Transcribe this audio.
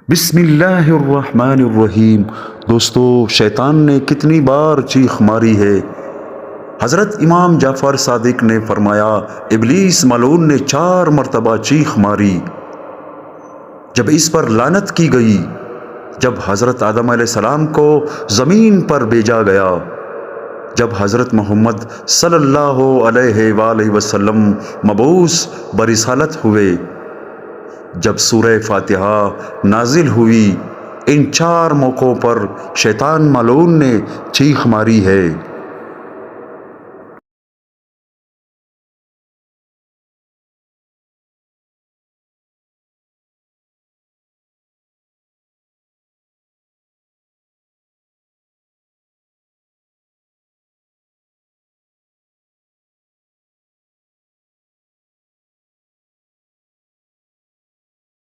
بسم اللہ الرحمن الرحیم۔ دوستو، شیطان نے کتنی بار چیخ ماری ہے۔ حضرت امام جعفر صادق نے فرمایا، ابلیس ملعون نے 4 مرتبہ چیخ ماری جب اس پر لعنت کی گئی، جب حضرت آدم علیہ السلام کو زمین پر بھیجا گیا، جب حضرت محمد صلی اللہ علیہ وآلہ وسلم مبعوث برسالت ہوئے، جب سورہ فاتحہ نازل ہوئی۔ ان 4 موقعوں پر شیطان ملعون نے چیخ ماری ہے۔